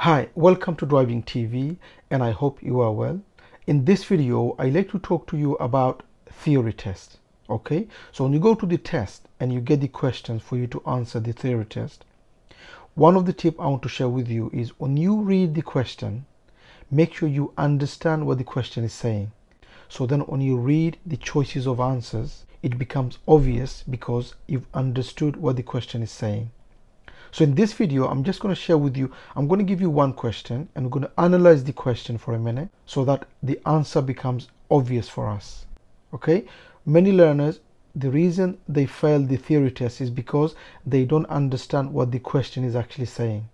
Hi, welcome to Driving TV, and I hope you are well. In this video, I like to talk to you about theory test. Okay, so when you go to the test and you get the questions for you to answer the theory test, one of the tips I want to share with you is when you read the question, make sure you understand what the question is saying. So then when you read the choices of answers, it becomes obvious because you've understood what the question is saying. So in this video, I'm just going to share with you, I'm going to give you one question and we're going to analyze the question for a minute so that the answer becomes obvious for us. Okay, many learners, the reason they fail the theory test is because they don't understand what the question is actually saying.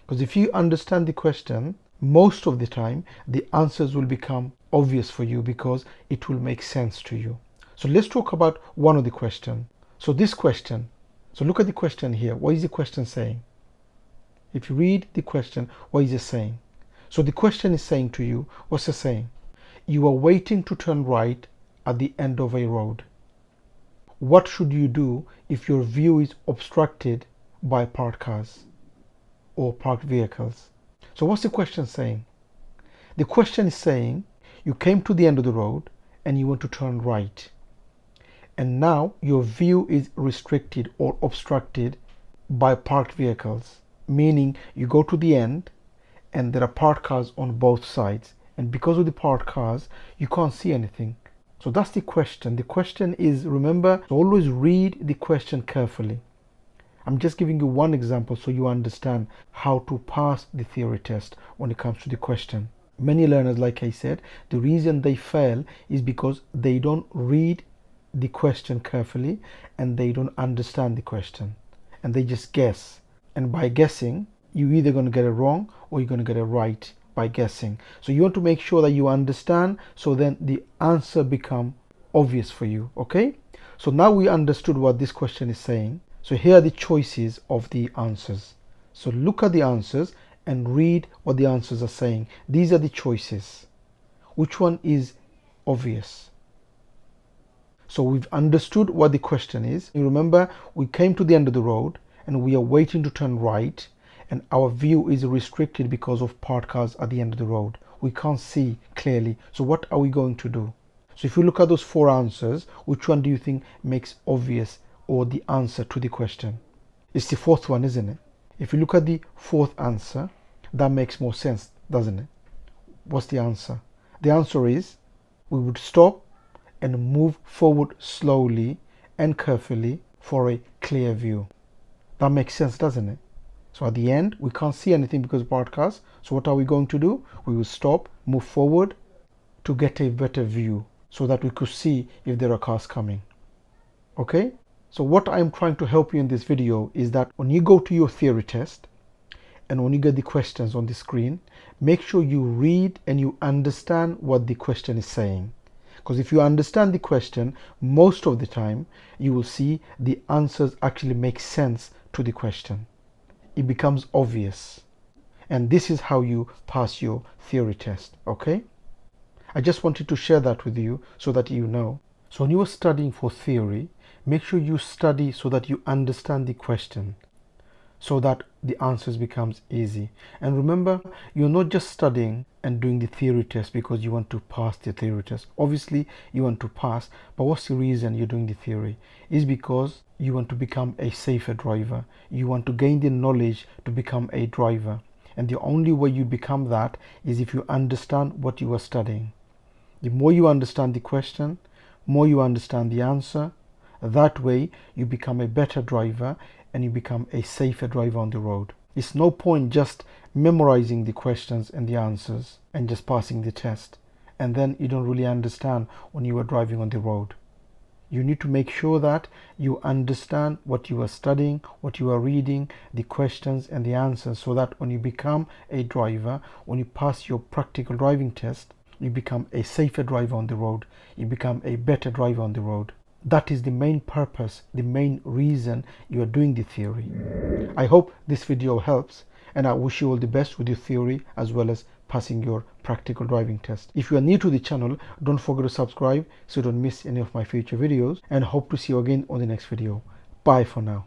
Because if you understand the question, most of the time the answers will become obvious for you because it will make sense to you. So let's talk about one of the questions. So this question, so look at the question here. What is the question saying? If you read the question, what is it saying? So the question is saying to you, what's it saying? You are waiting to turn right at the end of a road. What should you do if your view is obstructed by parked cars or parked vehicles? So what's the question saying? The question is saying you came to the end of the road and you want to turn right. And now your view is restricted or obstructed by parked vehicles, meaning you go to the end and there are parked cars on both sides, and because of the parked cars you can't see anything. So that's the question. The question is, remember, always read the question carefully. I'm just giving you one example so you understand how to pass the theory test when it comes to the question. Many learners, like I said, the reason they fail is because they don't read the question carefully and they don't understand the question and they just guess, and by guessing you're either going to get it wrong or you're going to get it right by guessing. So you want to make sure that you understand so then the answer become obvious for you. Okay, so now we understood what this question is saying. So here are the choices of the answers. So look at the answers and read what the answers are saying. These are the choices. Which one is obvious? So we've understood what the question is. You remember, we came to the end of the road and we are waiting to turn right and our view is restricted because of parked cars at the end of the road. We can't see clearly. So what are we going to do? So if you look at those four answers, which one do you think makes obvious or the answer to the question? It's the fourth one, isn't it? If you look at the fourth answer, that makes more sense, doesn't it? What's the answer? The answer is we would stop and move forward slowly and carefully for a clear view. That makes sense, doesn't it? So at the end, we can't see anything because of parked cars. So what are we going to do? We will stop, move forward to get a better view so that we could see if there are cars coming. Okay? So what I'm trying to help you in this video is that when you go to your theory test and when you get the questions on the screen, make sure you read and you understand what the question is saying. Because if you understand the question, most of the time you will see the answers actually make sense to the question. It becomes obvious. And this is how you pass your theory test. Okay? I just wanted to share that with you so that you know. So when you are studying for theory, make sure you study so that you understand the question, so that the answers becomes easy. And remember, you're not just studying and doing the theory test because you want to pass the theory test. Obviously you want to pass, but what's the reason you're doing the theory? Is because you want to become a safer driver. You want to gain the knowledge to become a driver, and the only way you become that is if you understand what you are studying. The more you understand the question, more you understand the answer. That way you become a better driver and you become a safer driver on the road. It's no point just memorizing the questions and the answers and just passing the test, and then you don't really understand when you are driving on the road. You need to make sure that you understand what you are studying, what you are reading, the questions and the answers, so that when you become a driver, when you pass your practical driving test, you become a safer driver on the road. You become a better driver on the road. That is the main purpose, the main reason you are doing the theory. I hope this video helps, and I wish you all the best with your theory as well as passing your practical driving test. If you are new to the channel, don't forget to subscribe so you don't miss any of my future videos, and hope to see you again on the next video. Bye for now.